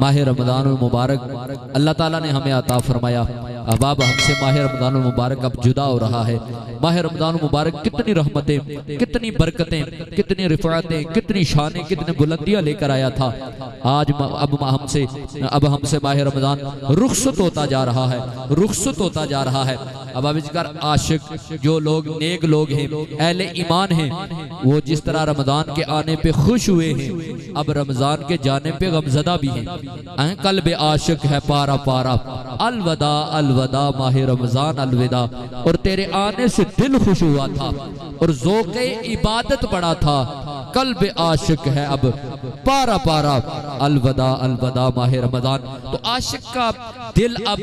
माह रमज़ानुल मुबारक अल्लाह ताला ने हमें अता फरमाया। अब हमसे माह रमज़ानुल मुबारक अब जुदा हो रहा है। माह रमज़ानुल मुबारक कितनी रहमतें, कितनी बरकतें, कितनी रिफ़ाअतें, कितनी शानें, कितनी बुलंदियां लेकर आया था। आज अब हमसे माह रमज़ान रुखसत होता जा रहा है, रुखसत होता जा रहा है। अब जिक्र आशिक जो लोग नेक लोग हैं, अहले ईमान हैं, वो जिस तरह रमज़ान के आने पे खुश हुए हैं, अब रमज़ान के जाने पे गमज़दा भी हैं। कल्ब आशिक है पारा पारा, अलविदा अलविदा माह रमज़ान अलविदा। और तेरे आने से दिल खुश हुआ था और ज़ौक़े इबादत बड़ा था। कल्ब आशिक है अब पारा पारा, अलविदा अलविदा माह रमज़ान। तो आशिक का दिल अब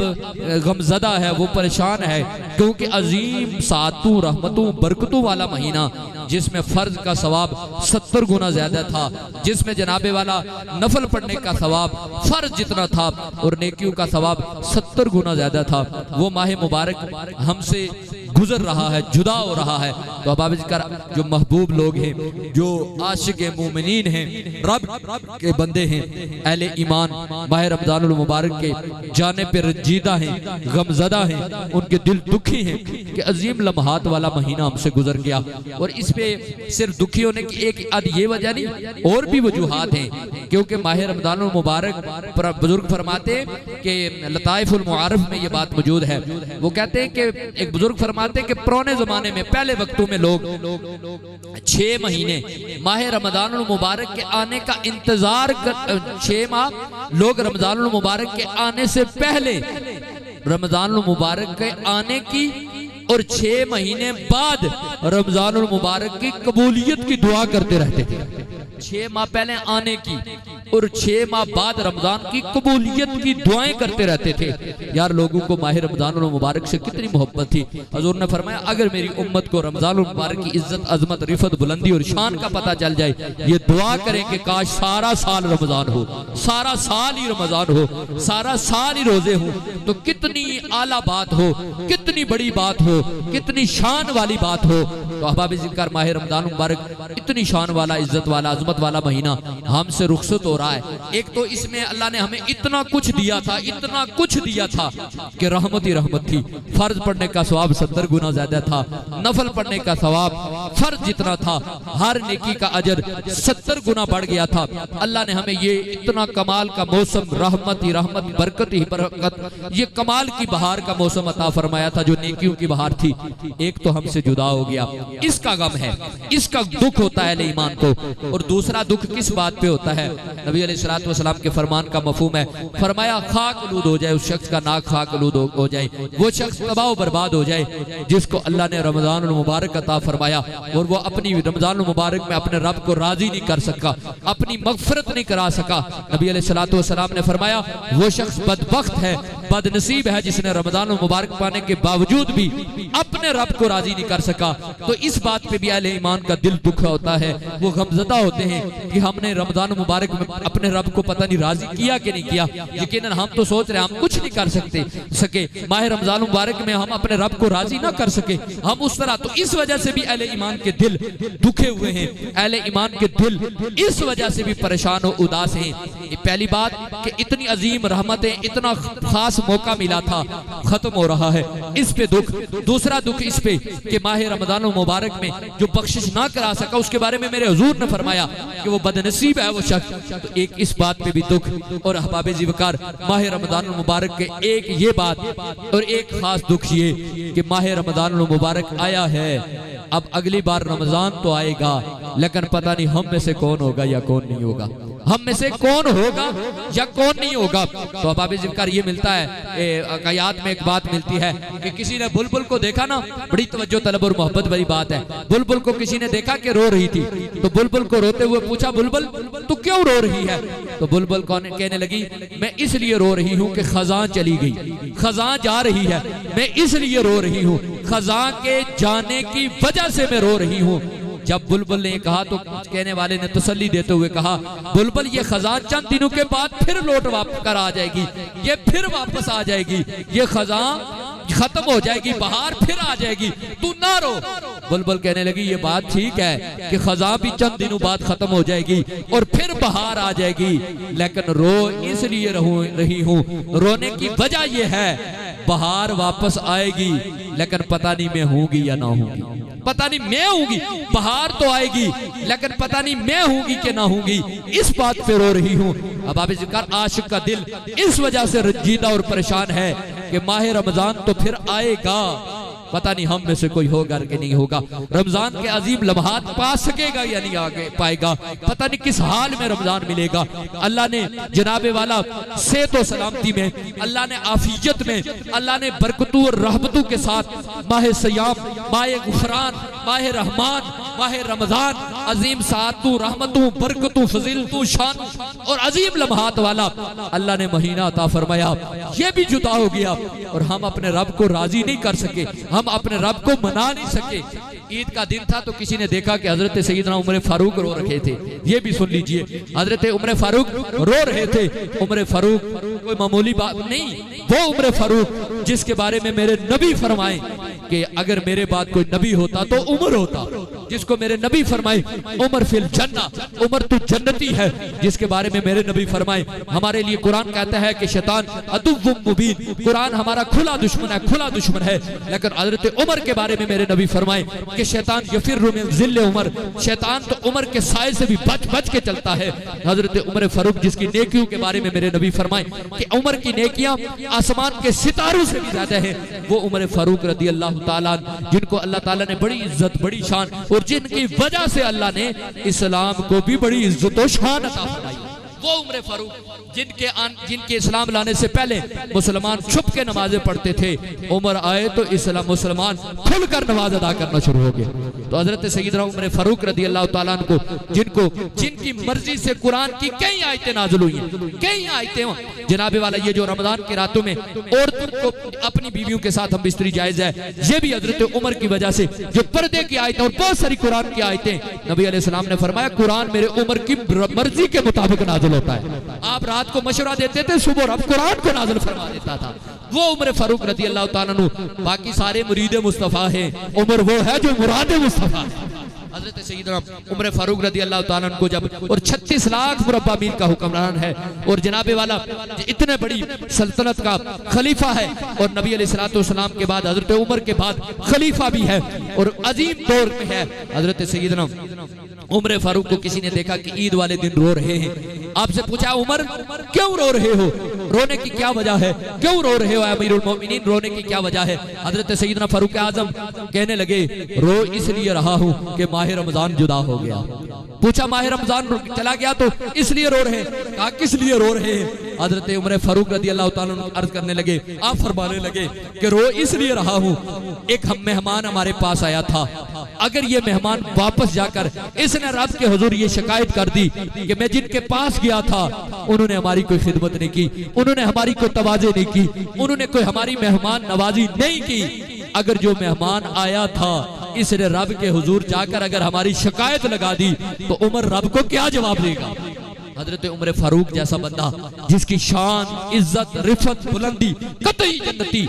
गमज़दा है, वो परेशान है, क्योंकि अजीम सातों रहमतों बरकतों वाला महीना, जिसमें फर्ज का सवाब 70 गुना ज्यादा था, जिसमें जनाबे वाला नफल पढ़ने का सवाब फर्ज जितना था और नेकियों का सवाब 70 गुना ज्यादा था, वो माह मुबारक हमसे गुजर रहा है, जुदा हो रहा है। तो अब जो महबूब लोग हैं, जो आशिक मोमिनीन हैं, रब के बंदे हैं, अहले ईमान, माह रमज़ानुल मुबारक के जाने पे रंजीदा हैं, गमज़दा हैं, उनके दिल दुखी हैं कि अजीम लम्हात वाला महीना हमसे गुजर गया। और इस पे सिर्फ दुखी होने की एक आध ये वजह नहीं, और भी वजूहात हैं, क्योंकि माह रमज़ानुल मुबारक पर बुजुर्ग फरमाते कि लताइफुल मुआरफ में ये बात मौजूद है। वो कहते हैं कि एक बुजुर्ग फरमाते कि पुराने जमाने में, पहले वक्तों में लोग 6 महीने माह रमज़ानुल मुबारक के आने का इंतजार कर, 6 माह लोग रमज़ानुल मुबारक के आने से पहले रमज़ानुल मुबारक के आने की और 6 महीने बाद रमज़ानुल मुबारक की कबूलियत की दुआ करते रहते थे। 6 माह पहले आने की और 6 माह बाद रमजान की कबूलियत की दुआएं करते रहते थे। यार लोगों को माह रमजानुल मुबारक से कितनी मोहब्बत थी। हजूर ने फरमाया, अगर मेरी उम्मत को रमजानुल मुबारक की इज्जत, अजमत, रिफत, बुलंदी और शान का पता चल जाए, ये दुआ करें कि काश सारा साल रमजान हो, सारा साल ही रमजान हो, सारा साल ही रोजे हो, तो कितनी आला बात हो, कितनी बड़ी बात हो, कितनी शान वाली बात हो। तो अहबाब ज़िक्र माह रमज़ानुल मुबारक इतनी शान वाला, इज्जत वाला, अजमत वाला महीना हमसे रुखसत हो रहा है। एक तो इसमें अल्लाह ने हमें इतना कुछ दिया था, इतना कुछ दिया था कि रहमत ही रहमत थी। फर्ज पढ़ने का सवाब 70 गुना ज्यादा था, नफल पढ़ने का सवाब फर्ज जितना था, हर नेकी का अजर 70 गुना बढ़ गया था। अल्लाह ने हमें ये इतना कमाल का मौसम, रहमत ही रहमत, बरकत ही बरकत, ये कमाल की बहार का मौसम अता फरमाया था, जो नेकियों की बहार थी। एक तो हमसे जुदा हो गया, इसका गम है, इसका दुख होता है ईमान को। और दूसरा दुख किस बात पे होता है? नबी अलैहिस्सलातु वस्सलाम के फरमान का मफहूम है, फरमाया खाक आलूद हो जाए उस शख्स का, नाक खाक आलूद हो जाए, वो शख्स तबाह बर्बाद हो जाए जिसको अल्लाह ने रमज़ानुल मुबारक अता फरमाया और वो अपनी रमज़ानुल मुबारक में अपने रब को राजी नहीं कर सका, अपनी मगफरत नहीं करा सका। नबी अलैहिस्सलातु वस्सलाम ने फरमाया, वो शख्स बदबख्त है, बदनसीब है, जिसने रमज़ानुल मुबारक पाने के बावजूद भी अपने रब को राजी नहीं कर सका। तो इस बात पे भी अहले ईमान का दिल दुख होता है, वो गमज़दा होते हैं कि हमने रमज़ान मुबारक में अपने रब को पता नहीं राजी किया कि नहीं किया। यकीनन हम तो सोच रहे हैं हम कुछ नहीं कर सके, माह रमज़ान मुबारक में हम अपने रब को राजी ना कर सके, हम उस तरह। तो इस वजह से भी अहले ईमान के दिल दुखे हुए हैं, अहले ईमान के दिल इस वजह से भी परेशान और उदास हैं। पहली बात कि इतनी अजीम रहमतें, इतना खास मौका मिला था, खत्म हो रहा है, इस पे दुख। दूसरा दुख इस पे कि माह रमज़ान मुबारक में जो बख्शिश ना करा सका, उसके बारे में मेरे हुजूर ने फरमाया कि वो बदनसीब है वो शख्स। तो एक इस बात पे भी दुख। और अहबाब ज़िक्र माह रमज़ान मुबारक के एक ये बात और एक खास दुख ये कि माह रमज़ान मुबारक आया है, अब अगली बार रमज़ान तो आएगा, लेकिन पता नहीं हम में से कौन होगा या कौन नहीं होगा, हम में से कौन होगा या कौन नहीं होगा। तो अहबाब ज़िक्र ये मिलता है, कयात में एक बात मिलती है कि किसी ने बुलबुल को देखा ना, बड़ी तवज्जो तलब और मोहब्बत वाली बात है। बुलबुल को किसी ने देखा कि रो रही थी, तो बुलबुल को रोते हुए पूछा, बुलबुल तू क्यों रो रही है? तो बुलबुल कहने लगी, मैं इसलिए रो रही हूँ कि खजां चली गई, खजां जा रही है, मैं इसलिए रो रही हूँ, खजां के जाने की वजह से मैं रो रही हूँ। जब बुलबुल ने कहा तो कहने वाले ने तसल्ली देते हुए कहा, बुलबुल ये खजां चंद दिनों के बाद फिर लौट वापस कर आ जाएगी, ये फिर वापस आ जाएगी, ये खजां खत्म हो जाएगी बहार, फिर आ जाएगी, तू ना रो। बुलबुल कहने लगी ये बात ठीक है कि खजा भी चंद दिनों बाद खत्म हो जाएगी और फिर बहार आ जाएगी, लेकिन रो इसलिए रही हूँ, रोने की वजह यह है बहार वापस आएगी, लेकिन पता नहीं मैं होंगी या ना होंगी, पता नहीं मैं होंगी, बहार तो आएगी लेकिन पता नहीं मैं होंगी कि ना होंगी, इस बात पे रो रही हूँ। अब आप जिक्र आशिक का दिल इस वजह से रंजीदा और परेशान है कि माह रमजान तो फिर आएगा, पता नहीं हम में से कोई होगा कि नहीं होगा, रमजान के अजीम लम्हात पा सकेगा या नहीं आगे पाएगा, पता नहीं किस हाल में रमजान मिलेगा। अल्लाह ने जनाबे वाला सेहत और सलामती में, अल्लाह ने आफियत में, अल्लाह ने बरकतों और रहमतों के साथ माह सयाम, माह गुफरान, माह रहमान, माह रमजान अजीम सातों रहमतों, बरकतों, फजीलतों, शान और अजीम लम्हात वाला अल्लाह ने महीना अता फरमाया। ये भी जुदा हो गया और हम अपने रब को राजी नहीं कर सके, हम अपने रब को मना नहीं सके। ईद का दिन था तो किसी ने देखा कि हजरत सईदना उमर फारूक रो रहे थे, ये भी सुन लीजिए, हजरत उमर फारूक रो रहे थे। उमर फारूक कोई मामूली बात नहीं, वो उमर फारूक जिसके बारे में मेरे नबी फरमाए कि अगर मेरे बाद कोई नबी होता तो उमर होता, जिसको मेरे नबी फरमाए उमर फिल जन्ना, उमर तू जन्नती है, जिसके बारे में मेरे नबी फरमाए। हमारे लिए कुरान कहता है कि शैतान अदुव्वुम मुबीन, कुरान हमारा खुला दुश्मन है, खुला दुश्मन है, लेकिन हजरत उमर के बारे में मेरे नबी फरमाए कि शैतान यफिर्रु मिन ज़िल्ल उमर, शैतान तो उमर के साए से भी बच बच के चलता है। हजरत उमर फारूक जिसकी नेकियों के बारे में मेरे नबी फरमाए कि उमर की नेकियां आसमान के सितारों से भी ज्यादा है, वो उमर फारूक रदी अल्लाह ताला, जिनको अल्लाह ताला ने बड़ी इज्जत, बड़ी शान और जिनकी वजह से अल्लाह ने इस्लाम को भी बड़ी इज्जत और शान अता फरमाई, वो उमर फारूक जिनके इस्लाम लाने से पहले मुसलमान छुप के नमाजें पढ़ते थे, उमर आए तो इस्लाम मुसलमान खुलकर नमाज अदा करना शुरू हो गया। तो हजरत सईदना उमर फारूक रदी अल्लाह ताला अन्हु को जिनकी मर्जी से कुरान की कई आयतें नाज़िल हुई हैं, कई आयतें जनाबे वाला, ये जो रमजान की रातों में औरतों को अपनी बीवियों के साथ हम बिस्तरी जायज है, ये भी हजरत उमर की वजह से, जो पर्दे की आयतें और बहुत सारी कुरान की आयतें, नबी अलैहिस्सलाम ने फरमाया कुरान मेरे उमर की मर्जी के मुताबिक नाज़िल होता है। आप रात को मशवरा देते थे, सुबह रब कुरान को नाज़िल फरमा देता था। वो उमर फारूक रदी अल्लाह ताला अन्हु, बाकी सारे मुरीद मुस्तफ़ा हैं, उमर वो है जो मुराद मुस्तफ़ा है। हजरत सईदना उमर फारूक रदी अल्लाह ताला अन्हु को जब और 36 लाख मुरब्बा मील का हुक्मरान है और जनाबे वाला इतने बड़ी सल्तनत का खलीफा है और नबी अलैहिस्सलातु वस्सलाम के बाद हजरत उमर के बाद खलीफा भी है और अजीम दौर में है। हजरत सईदना उमर फारूक को किसी ने देखा कि ईद वाले दिन रो रहे हैं, आपसे पूछा उमर क्यों रो रहे हो, रोने की क्या वजह है, क्यों रो रहे हो अमीरुल मोमिनीन, रोने की क्या वजह है। हजरत सईदना फारूक आजम कहने लगे रो इसलिए रहा हूं कि माह रमजान जुदा हो गया। पूछा माह रमजान चला गया तो इसलिए रो रहे, कहा किस लिए रो रहे हैं। हजरत उमर फारूक रदी अल्लाह ताला अन्हु अर्ज करने लगे, आप फरमाने लगे कि रो इसलिए रहा हूं, एक हम मेहमान हमारे पास आया था, अगर ये मेहमान वापस जाकर इसने रब के हुजूर ये शिकायत कर दी कि मैं जिनके पास गया था उन्होंने हमारी कोई खिदमत नहीं की, उन्होंने हमारी कोई तवाज़े नहीं की, उन्होंने कोई हमारी मेहमान नवाजी नहीं की, अगर जो मेहमान आया था इसने रब के हुजूर जाकर अगर हमारी शिकायत लगा दी तो उमर रब को क्या जवाब देगा। हजरत उमर फारूक जैसा बंदा जिसकी शान, इज्जत, रिफत, बुलंदी कतई जन्नती,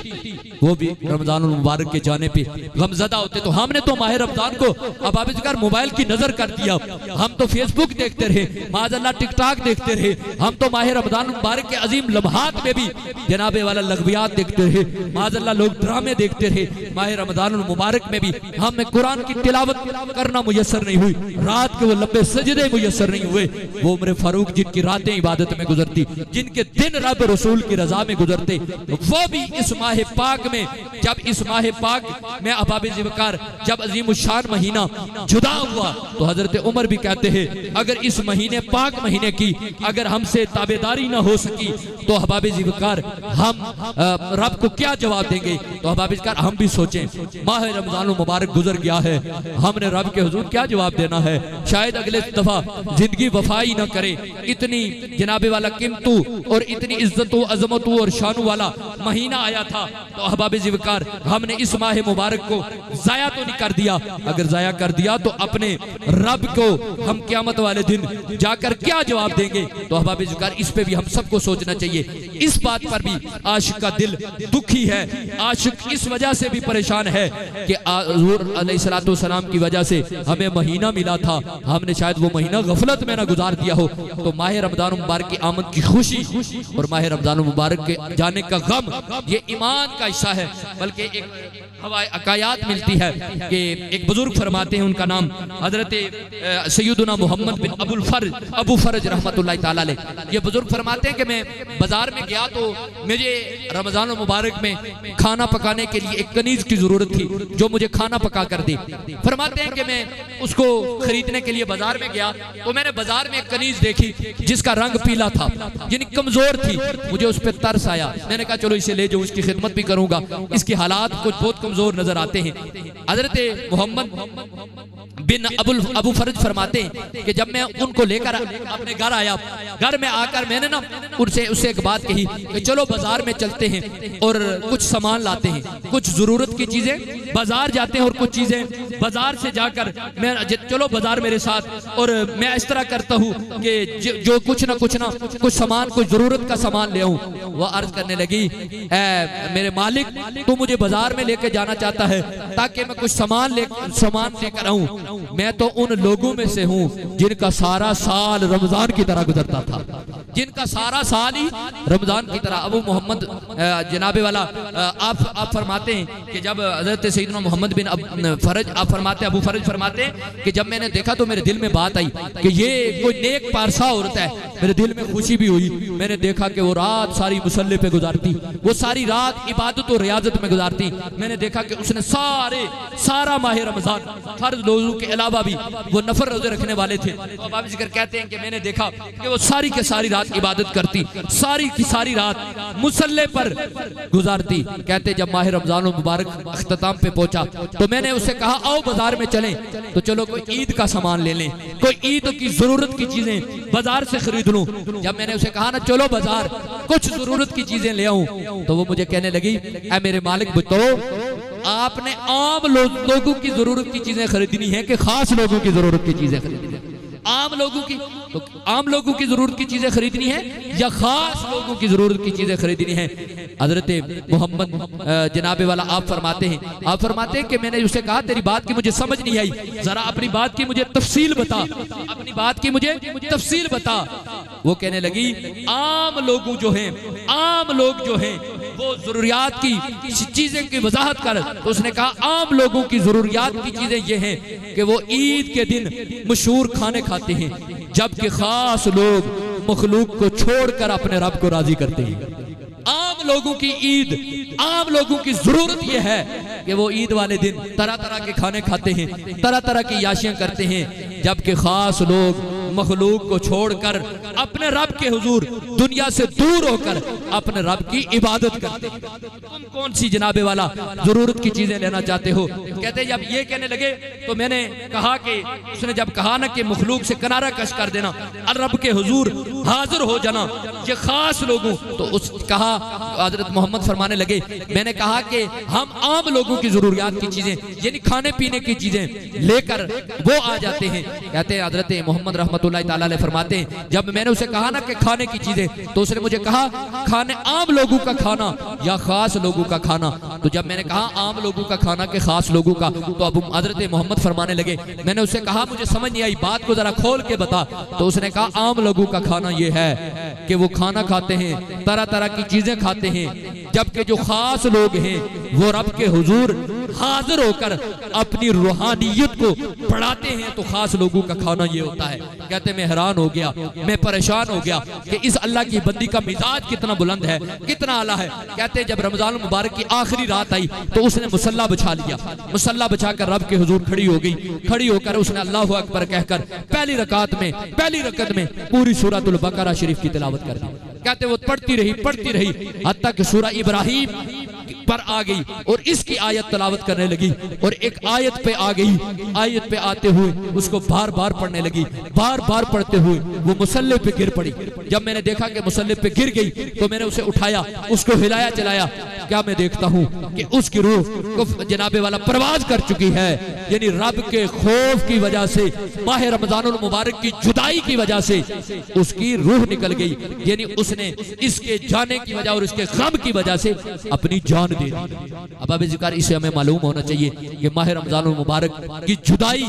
वो भी रमजान मुबारक के जाने पे गमजदा होते। तो हमने तो माह रमजान को अब आप इसका मोबाइल की नजर कर दिया, हम तो फेसबुक देखते रहे, माज़अल्लाह टिकटॉक देखते रहे, हम तो माह रमजान मुबारक के अजीम लम्हात में भी जनाबे वाला लगवियात देखते रहे, माज़अल्लाह लोग ड्रामे देखते रहे। माह रमजान मुबारक में भी हमें कुरान की तिलावत करना मुयस्सर नहीं हुई, रात के वो लंबे सजदे मुयस्सर नहीं हुए। वो उमर फारूक जिनकी रातें इबादत में गुजरती, जिनके दिन रब रसूल की रजा में गुजरते, वो भी इस माह पाक में, जब इस माह पाक में अबाब ज़िवकार जब अजीम शान महीना जुदा हुआ तो हजरत उमर भी कहते हैं अगर इस महीने पाक महीने की अगर हमसे ताबेदारी ना हो सकी तो अबाब ज़िवकार हम रब को क्या जवाब देंगे। तो अबाब ज़िवकार हम भी सोचें, माह रमजान मुबारक गुजर गया है, हमने रब के हुजूर क्या जवाब देना है। शायद अगले दफा जिंदगी वफाई ना करे, इतनी जनाबे वाला कीमतू और इतनी इज्जतों अजमतों और शानों वाला महीना आया था, तो अहबाब ज़िवकार हमने इस माह मुबारक को जाया तो नहीं कर दिया। अगर जाया कर दिया तो अपने रब को हम क़यामत वाले दिन जाकर क्या जवाब देंगे। तो अहबाब ज़िवकार इस पे भी हम सबको सोचना चाहिए। इस बात पर भी आशिक का दिल दुखी है, आशिक इस वजह से भी परेशान है कि हुज़ूर अलैहिस्सलाम की वजह से हमें महीना मिला था, हमने शायद वो महीना गफलत में ना गुजार दिया हो। तो माह रमज़ान मुबारक की आमद की खुशी और माह रमज़ान मुबारक के जाने का गम ये ईमान का हिस्सा है। बल्कि एक हवाए अकायात मिलती है कि एक बुजुर्ग फरमाते हैं, उनका नाम हजरत सैयदना मोहम्मद बिन अबू फरज रहमतुल्लाह तआला अलैह। ये बुजुर्ग फरमाते हैं कि मैं बाजार में गया तो मुझे रमज़ान मुबारक में खाना पकाने के लिए एक कनीज की जरूरत थी जो मुझे खाना पका कर दे। फरमाते हैं कि मैं उसको खरीदने के लिए बाजार में गया तो मैंने बाजार में एक कनीज देखी जिसका रंग पीला था, यानी कमजोर थी। मुझे उस पर तरस आया, मैंने कहा चलो इसे ले जाऊं, इसकी खिदमत भी करूंगा। इसके हालात कुछ बहुत कमजोर नजर आते हैं। हजरत मोहम्मद बिन अबू फरज फरमाते हैं कि जब मैं उनको लेकर अपने घर आया, घर में आकर मैंने ना उससे एक बात कही कि चलो बाजार में चलते हैं और कुछ सामान लाते हैं, कुछ जरूरत की चीजें बाजार जाते हैं और कुछ चीजें बाजार से जाकर मैं चलो बाजार मेरे साथ। और मैं इस तरह करता हूँ कि जो कुछ ना कुछ सामान, कुछ जरूरत का सामान ले आऊं। वह अर्ज करने लगी, मेरे मालिक तू मुझे बाजार में लेकर जाना चाहता है ताकि मैं कुछ सामान लेकर आऊं। मैं तो उन लोगों में से हूँ जिनका सारा साल रमजान की तरह गुजरता था, जिनका सारा साल ही रमजान की तरह। अबू मोहम्मद जनाबे वाला आप फरमाते हैं कि जब हजरत सैयदना मोहम्मद बिन अबू फरज फरमाते हैं कि जब मैंने देखा तो मेरे दिल में बात आई कि ये कोई नेक पारसा औरत है। मेरे दिल में खुशी भी हुई। मैंने देखा कि वो रात सारी मुसल्ले पे गुजारती, वो सारी रात इबादत और रियाजत में गुजारती। मैंने देखा कि उसने सारा माह रमजान फर्ज रोज़ों के अलावा भी वो नफर रोजे रखने वाले थे। और बाबा जिक्र कहते हैं कि मैंने देखा कि वो सारी की सारी रात इबादत करती, सारी की सारी रात मुसल्ले पर गुजारती। कहते जब माह रमजान मुबारक अख्ताम पे पहुंचा तो मैंने उससे कहा आओ बाजार में चलें, तो चलो कोई ईद का सामान ले लें, कोई ईद की जरूरत की चीजें बाजार से खरीद लूं। जब मैंने उसे कहा ना चलो बाजार कुछ जरूरत की चीजें ले आऊं, तो वो मुझे कहने लगी, ऐ मेरे मालिक बताओ आपने आम लोगों की जरूरत की चीजें खरीदनी है कि खास लोगों की जरूरत की चीजें खरीदनी है? आम लोगों की जरूरत की चीजें खरीदनी है या खास लोगों की जरूरत की चीजें खरीदनी है? हजरत मोहम्मद जनाबे वाला आप फरमाते हैं कि मैंने उसे कहा तेरी बात की मुझे समझ नहीं आई, जरा अपनी बात की मुझे तफसील बता, अपनी बात की मुझे तफसील बता। वो कहने लगी आम लोग जो हैं वो जरूरियात की चीजें की वजाहत कर। तो उसने कहा आम लोगों की जरूरियात की चीजें ये हैं कि वो ईद के दिन मशहूर खाने खाते हैं, जबकि खास लोग मखलूक को छोड़कर अपने रब को राजी करते हैं। आम लोगों की ईद, आम लोगों की जरूरत यह है कि वो ईद वाले दिन तरह तरह के खाने खाते हैं, तरह तरह की याशियां करते हैं, जबकि खास लोग मखलूक को छोड़कर अपने रब के हुजूर दुनिया से दूर होकर अपने रब की इबादत करते हैं। तुम कौन सी जनाबे वाला जरूरत की चीजें लेना चाहते हो? कहते जब ये कहने लगे तो मैंने कहा कि उसने जब कहा ना कि मखलूक से किनारा कश कर देना, रब के हुजूर हाजिर हो जाना, ये खास लोगों, तो उस कहा हजरत मोहम्मद फरमाने लगे, मैंने कहा कि हम आम लोगों की जरूरियात की चीजें यानी खाने पीने की चीजें लेकर वो आ जाते हैं। कहते हैं हजरत मोहम्मद रहमतुल्लाह ताला अलैह फरमाते हैं जब मैंने उसे कहा ना कि खाने की चीजें, तो उसने मुझे कहा खाने आम लोगों का खाना या खास लोगों का खाना। तो जब मैंने कहा आम लोगों का खाना के खास लोगों का, तो अब हजरत मोहम्मद फरमाने लगे, मैंने उससे कहा मुझे समझ नहीं आई, बात को जरा खोल के बता। तो उसने कहा आम लोगों का खाना ये है कि वो खाना खाते हैं, तरह तरह की चीजें खाते हैं, जबकि जो खास लोग हैं वो रब के हुजूर हाजिर होकर अपनी रूहानियत को बढ़ाते हैं। तो खास लोगों का खाना ये होता है। कहते मैं हैरान हो गया, मैं परेशान हो गया कि इस अल्लाह की बंदी का मिजाज कितना बुलंद है, कितना आला है। कहते जब रमजान मुबारक की आखिरी रात आई तो उसने मुसल्ला बिछा लिया, मुसल्ला बिछाकर रब के हुजूर खड़ी हो गई। खड़ी होकर उसने अल्लाहु अकबर कहकर पहली रकत में पूरी सूरतुल बकरा शरीफ की तिलावत कर दी। कहते वो पढ़ती रही हत्ता कि सूरह इब्राहिम पर आ गई और इसकी आयत तलावत करने लगी और एक आयत पे आ गई, आयत पे आते हुए उसको बार बार पढ़ने लगी, बार बार पढ़ते हुए वो मुसल्ले पे गिर पड़ी। जब मैंने देखा कि मुसल्ले पे गिर गई तो मैंने उसे उठाया, उसको हिलाया चलाया। क्या मैं देखता हूं कि उसकी रूह को जनाबे वाला परवाज कर चुकी है, यानी रब के खौफ की वजह से, माह रमजानुल मुबारक की जुदाई की वजह से उसकी रूह निकल गई, यानी उसने इसके जाने की वजह और इसके गम की वजह से अपनी जान दे दी। अब अब जिक्र इसे हमें मालूम होना चाहिए कि माह रमजानुल मुबारक की जुदाई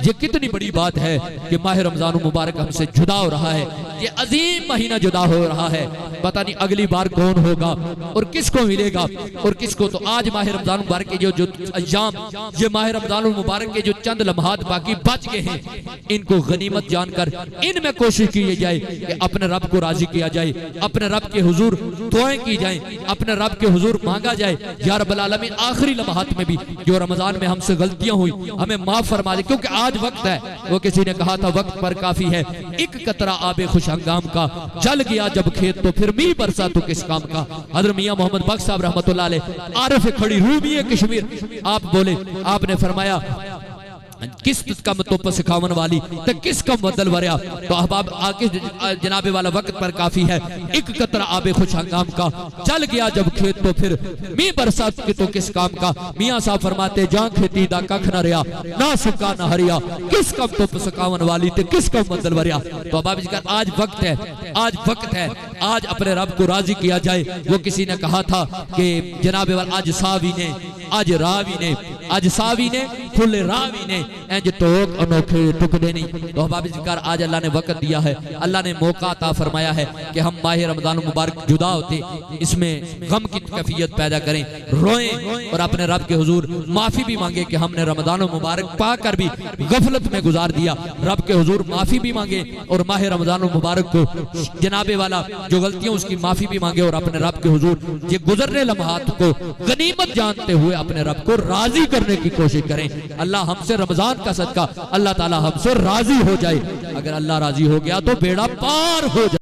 ये कितनी बड़ी बात है कि माह रमजानुल मुबारक हमसे जुदा हो रहा है, ये अजीम महीना जुदा हो रहा है। पता नहीं अगली बार कौन होगा और किसको मिलेगा और किसको। तो आज माह रमजान मुबारक के जो अय्याम, ये माह रमजान मुबारक के जो चंद लम्हात बाकी बच गए हैं, इनको गनीमत जानकर इनमें कोशिश की जाए कि अपने रब को राजी किया जाए, अपने रब के हुजूर दुआएं की जाए, अपने रब के हुजूर मांगा जाए या रब्बुल आलमीन आखिरी लम्हात में भी जो रमजान में हमसे गलतियां हुई हमें माफ फरमा दे, क्योंकि आज वक्त है। वो किसी ने कहा था वक्त पर काफी है, एक कतरा आबे खुश हंगाम का, जल गया जब खेत तो फिर मींह बरसा तो किस काम का। हज़रत मियां मोहम्मद बख्श साहब रहमतुल्लाह अलैह आरिफ खड़ी रूबी कश्मीर, आप बोले, आपने फरमाया किस कम तो सिखावन वाली तो किस कम बदल वरिया। तो अहबाब आके जनाबे वाला वक्त पर काफी है, एक कतरा आबे खुश हंगाम का, जल गया जब खेत तो फिर मींह बरसात के तो किस काम का। मियां साहब फरमाते जां खेती दा कख न रिया, ना सुका न हरिया, किस कम तो सिखावन वाली ते किस कम बदल वरिया। तो अहबाब जिक्र आज वक्त है, आज वक्त है, आज अपने रब को राजी किया जाए। वो किसी ने कहा था कि जनाबे वाला आज सावी ने, आज रावी ने, आज सावी ने फुल रावी ने इंज टोक अनोखे टुकड़े नहीं। तो अहबाब जिक्र आज अल्लाह ने वक्त दिया है, अल्लाह ने मौका अता फरमाया है कि हम माह रमजान मुबारक जुदा होते इसमें गम की कैफियत पैदा करें, रोएं और अपने रब के हुजूर माफी भी मांगे कि हमने रमजान मुबारक पाकर भी गफलत में गुजार दिया। रब के हुजूर माफी भी मांगे और माह रमजान मुबारक को जनाबे वाला जो गलतियां उसकी माफी भी मांगे और अपने रब के हुजूर ये गुजरने लम्हात को गनीमत जानते हुए अपने रब को राजी करने की कोशिश करें। अल्लाह हमसे रमजान का सदका अल्लाह ताला हमसे राजी हो जाए। अगर अल्लाह राजी हो गया तो बेड़ा पार हो जाए।